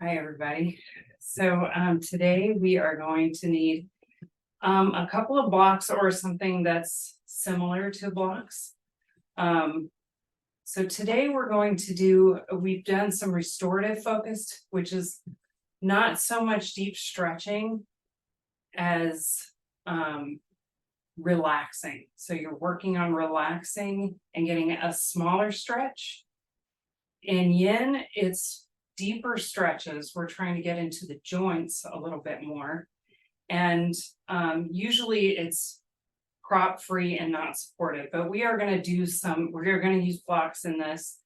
Hi, everybody. So today we are going to need a couple of blocks or something that's similar to blocks. So today we're going to we've done some restorative focused, which is not so much deep stretching as relaxing. So you're working on relaxing and getting a smaller stretch. In Yin, it's deeper stretches. We're trying to get into the joints a little bit more. And usually it's prop free and not supported, but we are going to we're going to use blocks in this.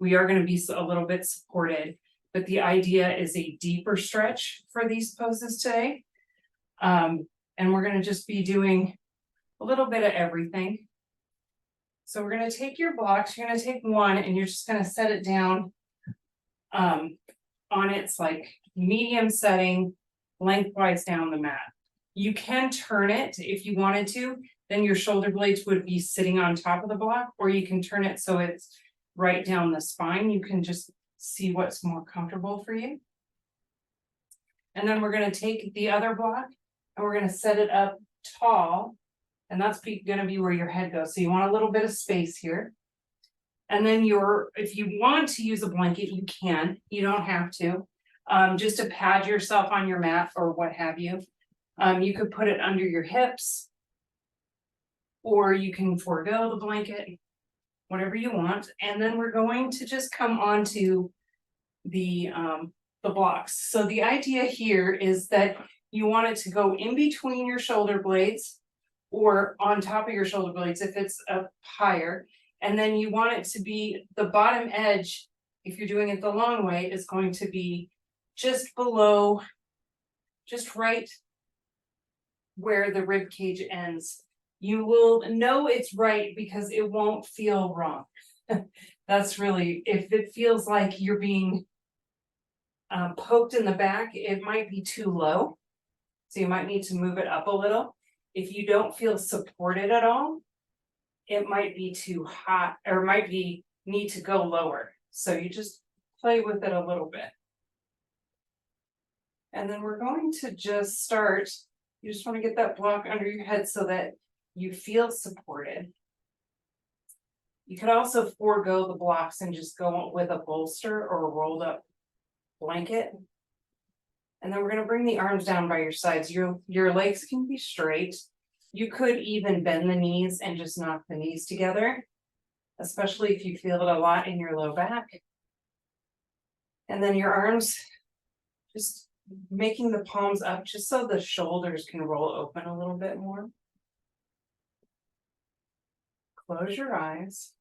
We are going to be a little bit supported, but the idea is a deeper stretch for these poses today. And we're going to just be doing a little bit of everything. So we're going to take your blocks, you're going to take one and you're just going to set it down on its like medium setting lengthwise down the mat. You can turn it if you wanted to, then your shoulder blades would be sitting on top of the block, or you can turn it so it's right down the spine. You can just see what's more comfortable for you. And then we're going to take the other block and we're going to set it up tall. And that's going to be where your head goes. So you want a little bit of space here. And then if you want to use a blanket, you can. You don't have to. Just to pad yourself on your mat or what have you. You could put it under your hips. Or you can forego the blanket. Whatever you want. And then we're going to just come onto the blocks. So the idea here is that you want it to go in between your shoulder blades or on top of your shoulder blades if it's up higher. And then you want it to be the bottom edge, if you're doing it the long way, is going to be just below, just right where the rib cage ends. You will know it's right because it won't feel wrong. That's really, if it feels like you're being poked in the back, it might be too low. So you might need to move it up a little. If you don't feel supported at all, it might be too hot or might need to go lower. So you just play with it a little bit. And then we're going to just start. You just want to get that block under your head so that you feel supported. You could also forego the blocks and just go with a bolster or a rolled up blanket. And then we're going to bring the arms down by your sides. Your legs can be straight. You could even bend the knees and just knock the knees together, especially if you feel it a lot in your low back. And then your arms, just making the palms up just so the shoulders can roll open a little bit more. Close your eyes.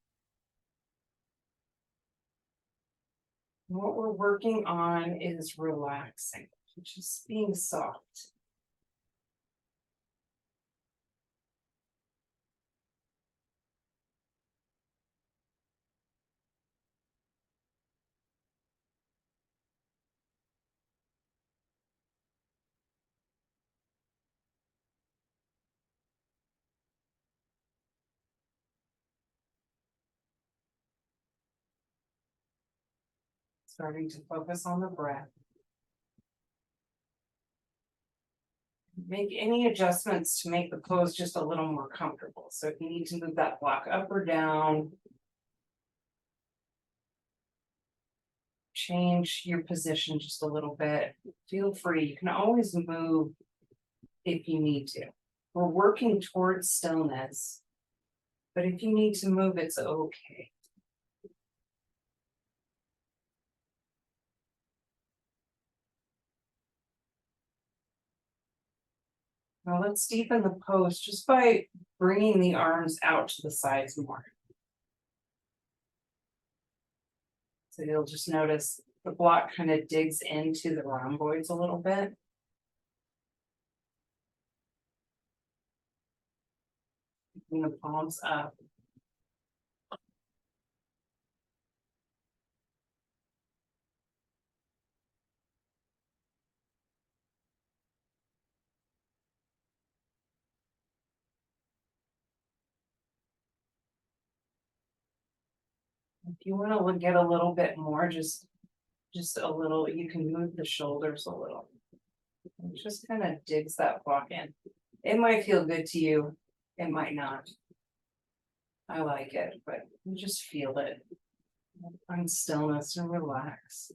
And what we're working on is relaxing, just being soft. Starting to focus on the breath. Make any adjustments to make the pose just a little more comfortable. So if you need to move that block up or down, change your position just a little bit, feel free. You can always move if you need to. We're working towards stillness, but if you need to move, it's okay. Now let's deepen the pose just by bringing the arms out to the sides more. So you'll just notice the block kind of digs into the rhomboids a little bit. Keeping the palms up. If you want to get a little bit more, just just a little, you can move the shoulders a little. It just kind of digs that block in. It might feel good to you, it might not. I like it, but you just feel it. Find stillness and relax.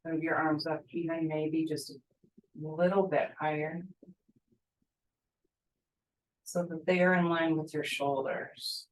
Move your arms up even maybe just a little bit higher. So that they are in line with your shoulders.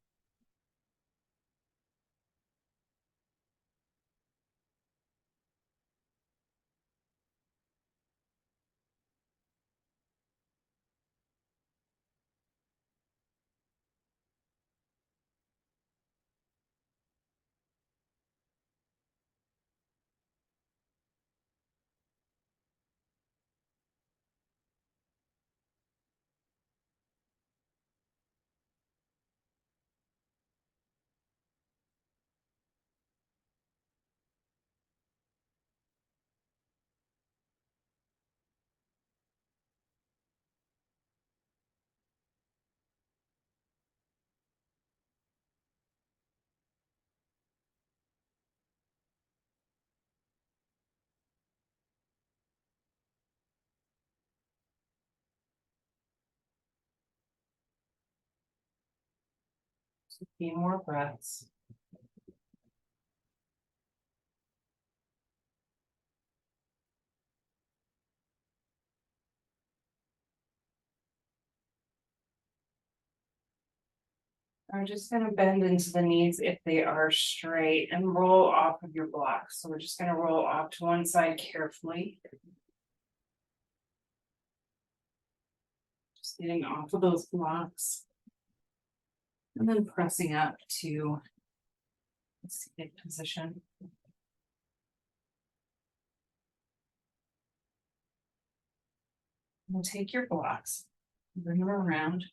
A few more breaths. I'm just going to bend into the knees if they are straight and roll off of your blocks. So we're just going to roll off to one side carefully. Just getting off of those blocks. And then pressing up to seated position. We'll take your blocks, bring them around.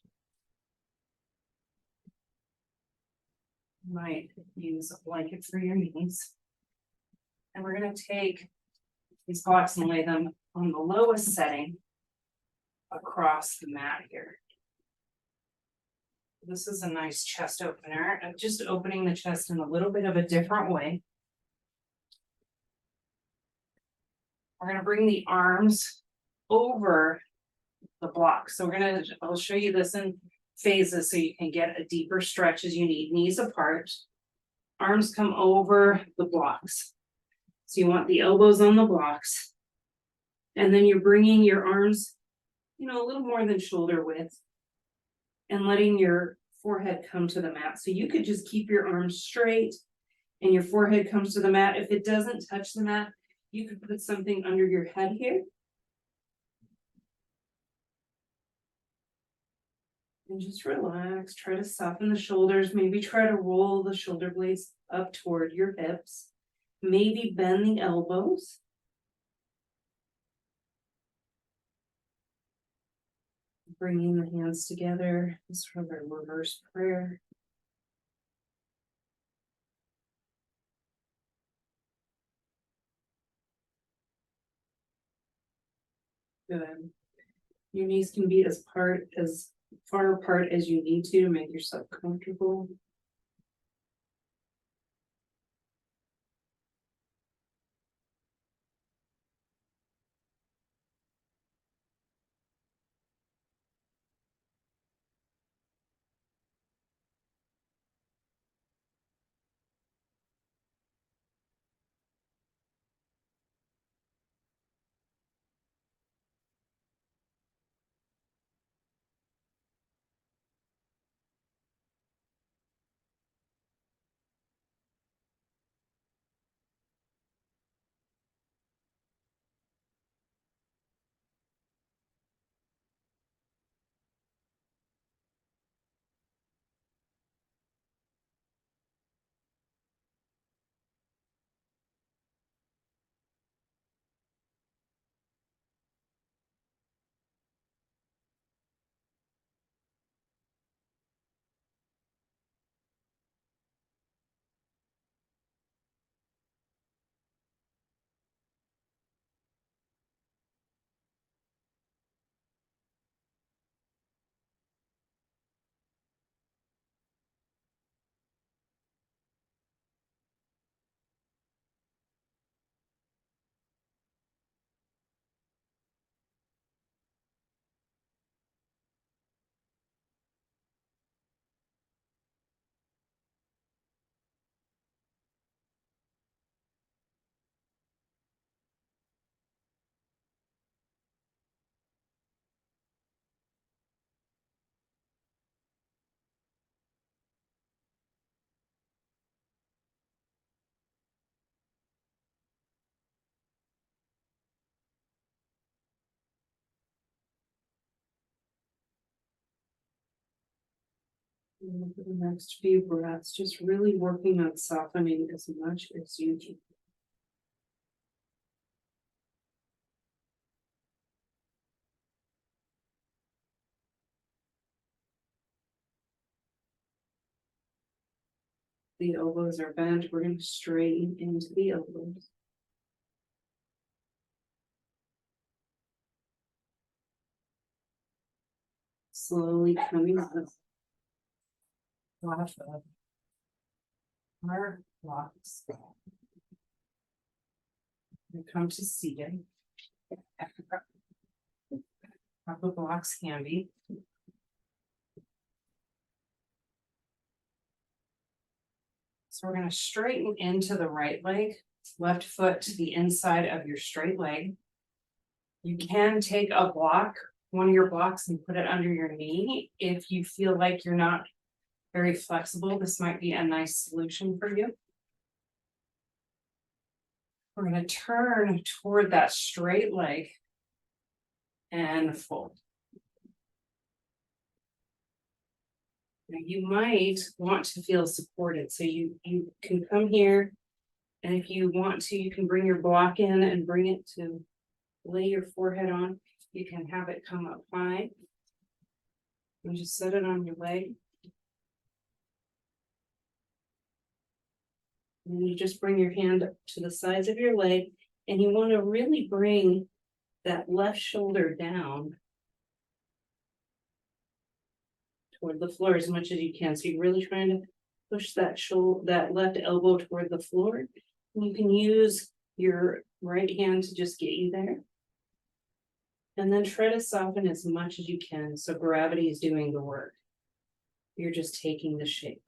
You might use a blanket for your knees. And we're going to take these blocks and lay them on the lowest setting across the mat here. This is a nice chest opener. I'm just opening the chest in a little bit of a different way. We're going to bring the arms over the block. So I'll show you this in phases so you can get a deeper stretch as you need. Knees apart, arms come over the blocks. So you want the elbows on the blocks. And then you're bringing your arms, a little more than shoulder width and letting your forehead come to the mat. So you could just keep your arms straight and your forehead comes to the mat. If it doesn't touch the mat, you could put something under your head here. And just relax, try to soften the shoulders, maybe try to roll the shoulder blades up toward your hips, maybe bend the elbows. Bringing the hands together, sort of a reverse prayer. Good. Your knees can be as far apart as you need to make yourself comfortable. And for the next few breaths, just really working on softening as much as you can. The elbows are bent. We're going to straighten into the elbows. Slowly coming up. Off of our blocks. We come to seated. Have the blocks handy. So we're going to straighten into the right leg, left foot to the inside of your straight leg. You can take a block, one of your blocks, and put it under your knee. If you feel like you're not very flexible, this might be a nice solution for you. We're going to turn toward that straight leg and fold. Now you might want to feel supported, so you can come here, and if you want to, you can bring your block in and bring it to lay your forehead on. You can have it come up high and just set it on your leg. And you just bring your hand up to the sides of your leg, and you want to really bring that left shoulder down toward the floor as much as you can. So you're really trying to push that that left elbow toward the floor. And you can use your right hand to just get you there. And then try to soften as much as you can. So gravity is doing the work. You're just taking the shape.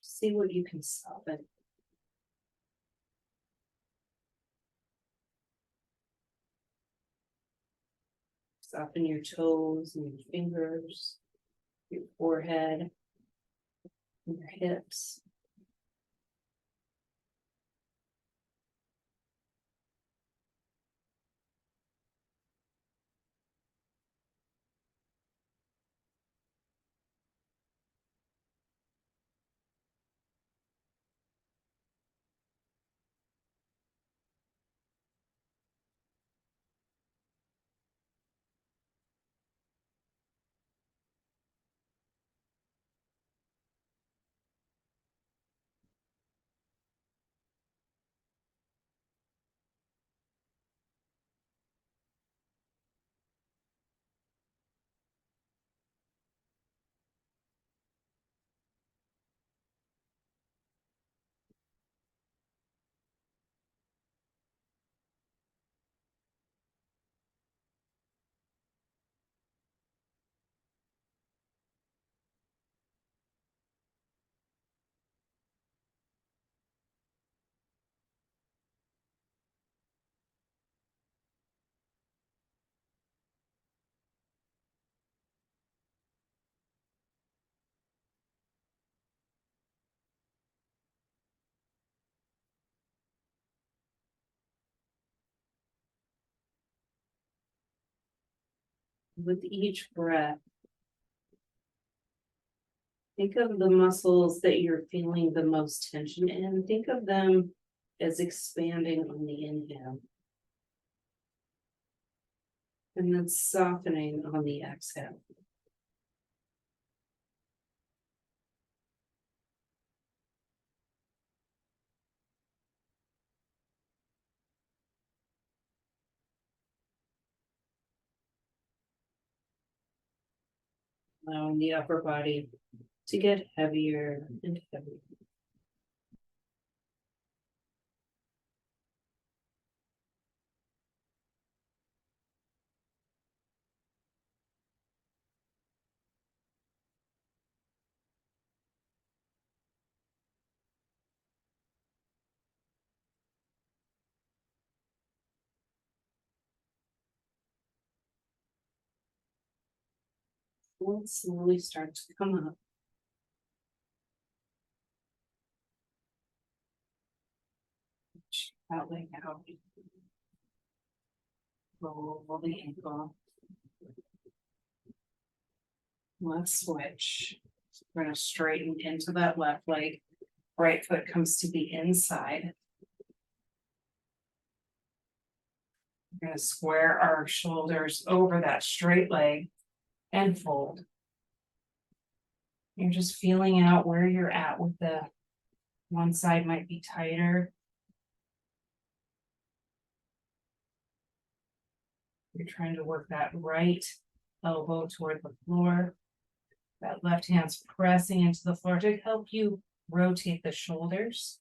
See what you can soften. Soften your toes and your fingers, your forehead, and your hips. With each breath, think of the muscles that you're feeling the most tension in. Think of them as expanding on the inhale. And then softening on the exhale. Allowing the upper body to get heavier and heavier. Let's slowly start to come up. . That leg out. Roll the ankle. Let's switch. We're gonna straighten into that left leg. Right foot comes to the inside. We're gonna square our shoulders over that straight leg and fold. You're just feeling out where you're at with the one side might be tighter. You're trying to work that right elbow toward the floor. That left hand's pressing into the floor to help you rotate the shoulders.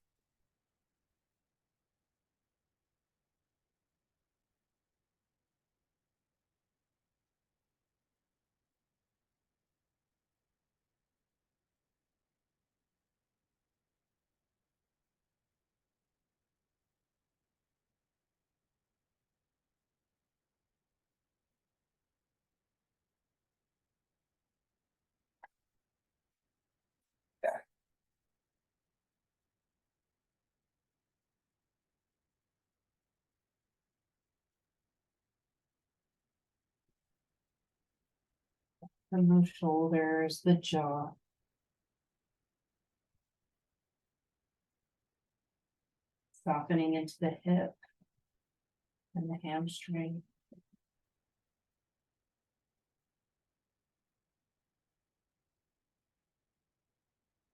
From the shoulders, the jaw. Softening into the hip and the hamstring.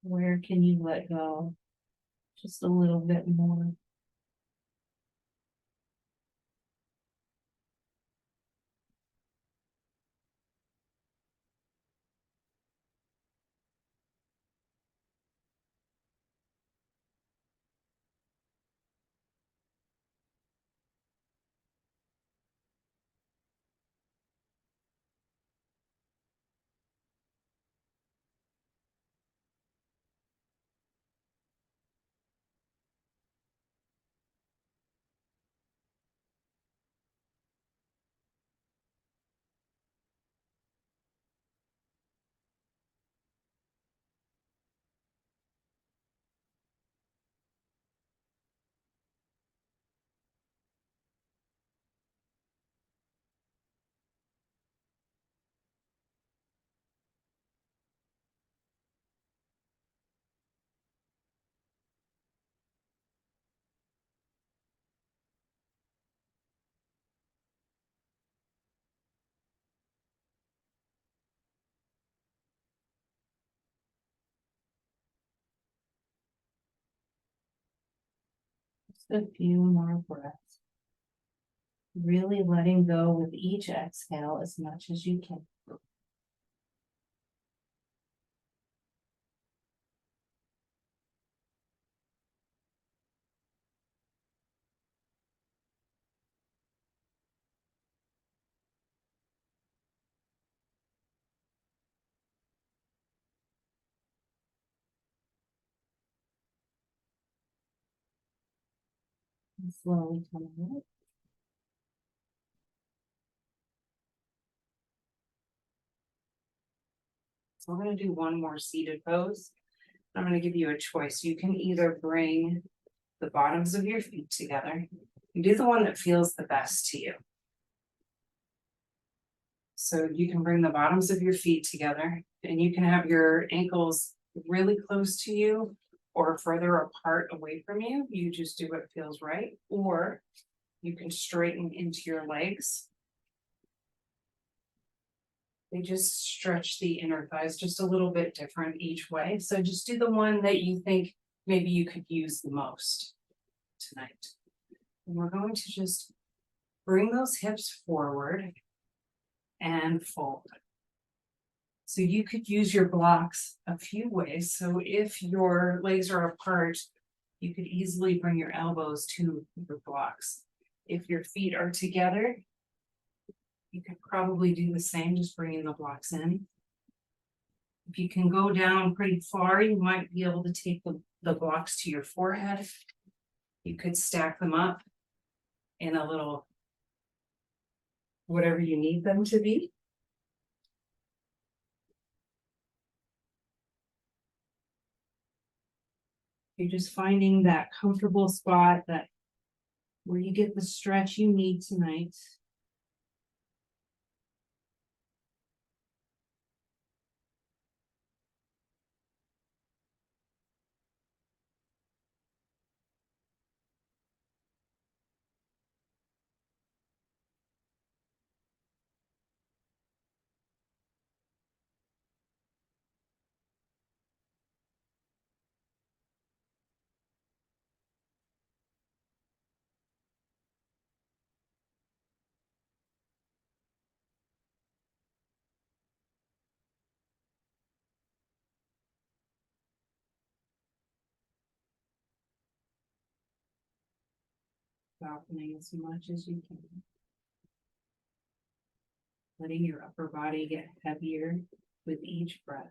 Where can you let go? Just a little bit more. Just a few more breaths. Really letting go with each exhale as much as you can. And slowly coming up. So we're going to do one more seated pose. I'm going to give you a choice. You can either bring the bottoms of your feet together. You do the one that feels the best to you. So you can bring the bottoms of your feet together and you can have your ankles really close to you or further apart away from you. You just do what feels right. Or you can straighten into your legs. They just stretch the inner thighs just a little bit different each way. So just do the one that you think maybe you could use the most tonight. And we're going to just bring those hips forward and fold. So you could use your blocks a few ways. So if your legs are apart, you could easily bring your elbows to your blocks. If your feet are together, you could probably do the same, just bringing the blocks in. If you can go down pretty far, you might be able to take the blocks to your forehead. You could stack them up in a little, whatever you need them to be. You're just finding that comfortable spot that where you get the stretch you need tonight. Softening as much as you can. Letting your upper body get heavier with each breath.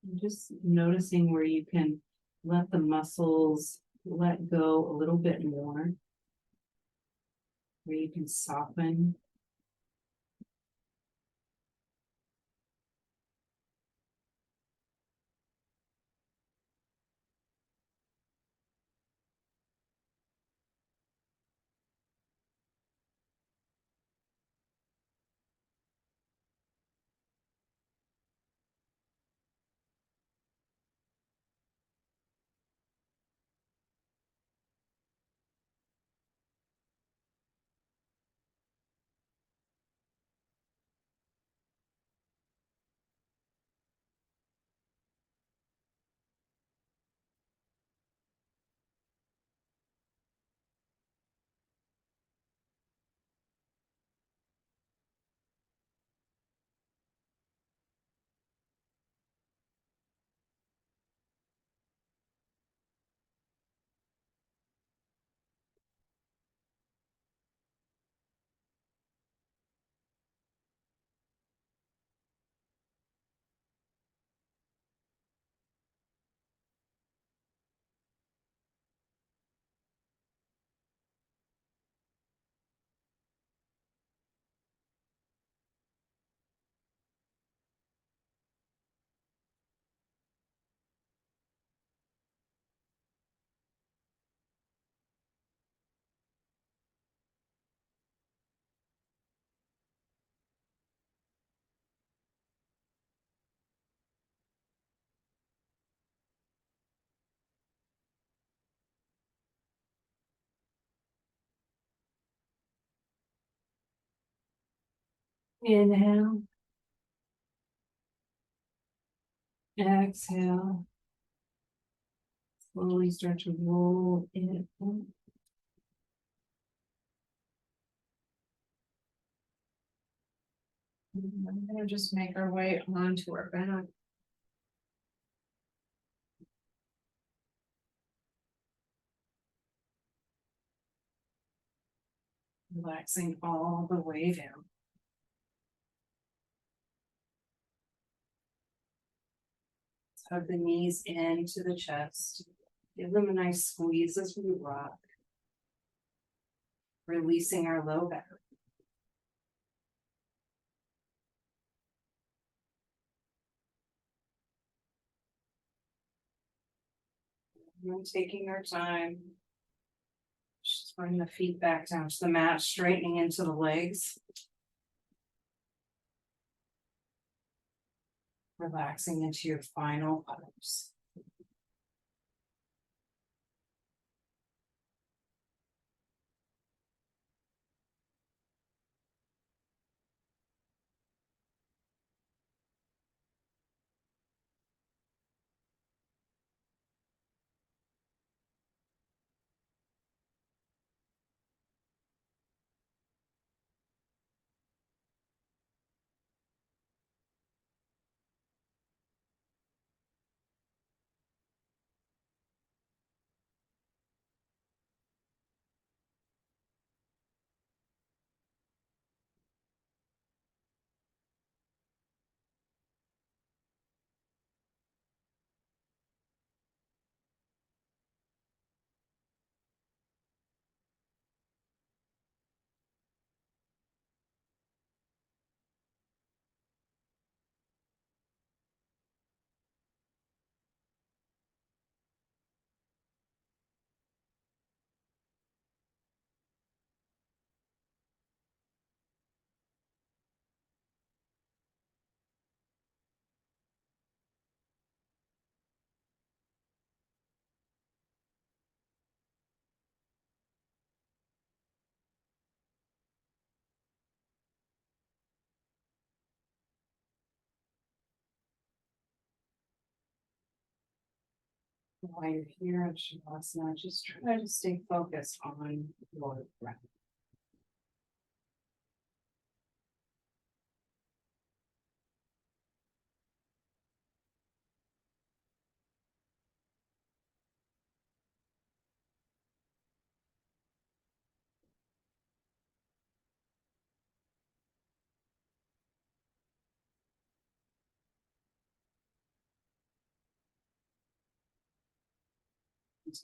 And just noticing where you can let the muscles let go a little bit more. Where you can soften. Inhale. Exhale. Slowly start to roll it up. I'm gonna just make our way onto our back. Relaxing all the way down. Hug the knees into the chest. Give them a nice squeeze as we rock. Releasing our low back. And taking our time. Just bring the feet back down to the mat, straightening into the legs. Relaxing into your final pose. While you're here in Shavasana, just try to stay focused on your breath.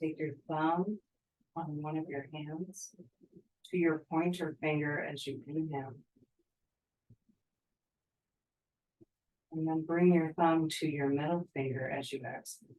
Take your thumb on one of your hands to your pointer finger as you inhale. And then bring your thumb to your middle finger as you exhale.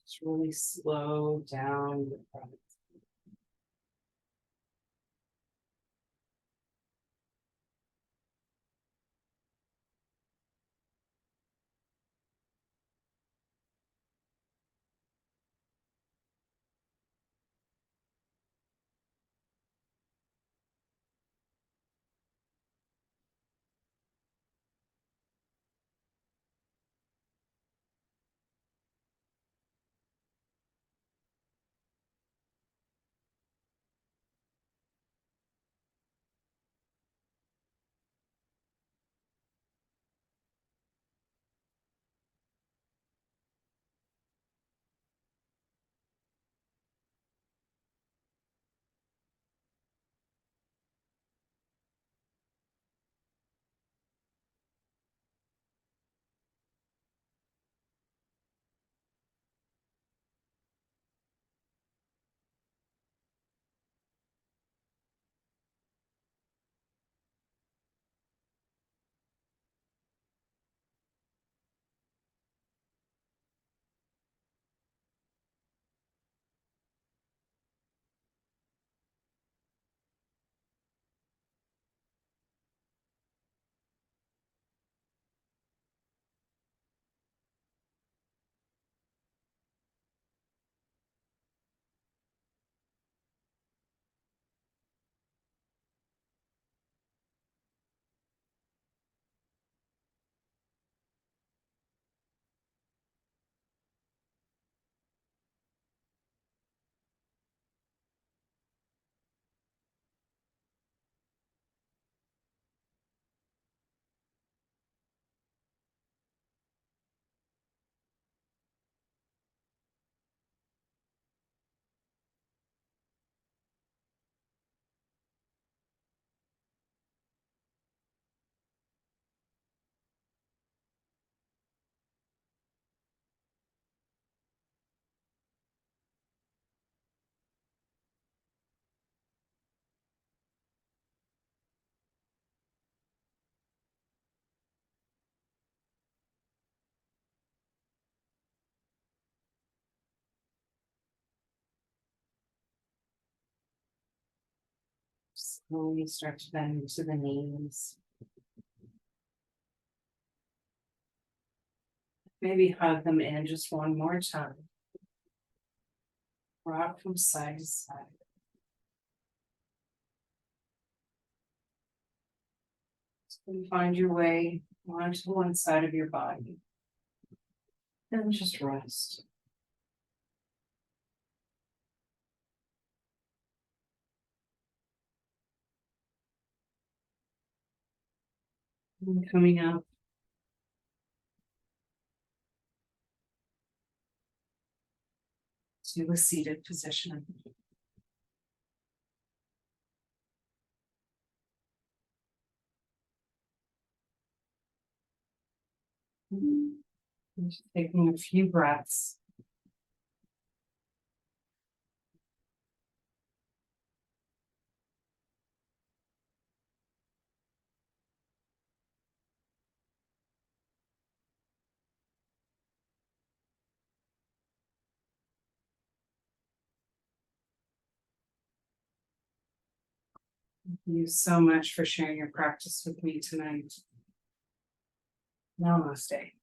Just really slow down the breath. Slowly start to bend into the knees. Maybe hug them in just one more time. Rock from side to side. And find your way onto one side of your body. And just rest. And coming up to a seated position. And just taking a few breaths. Thank you so much for sharing your practice with me tonight. Namaste.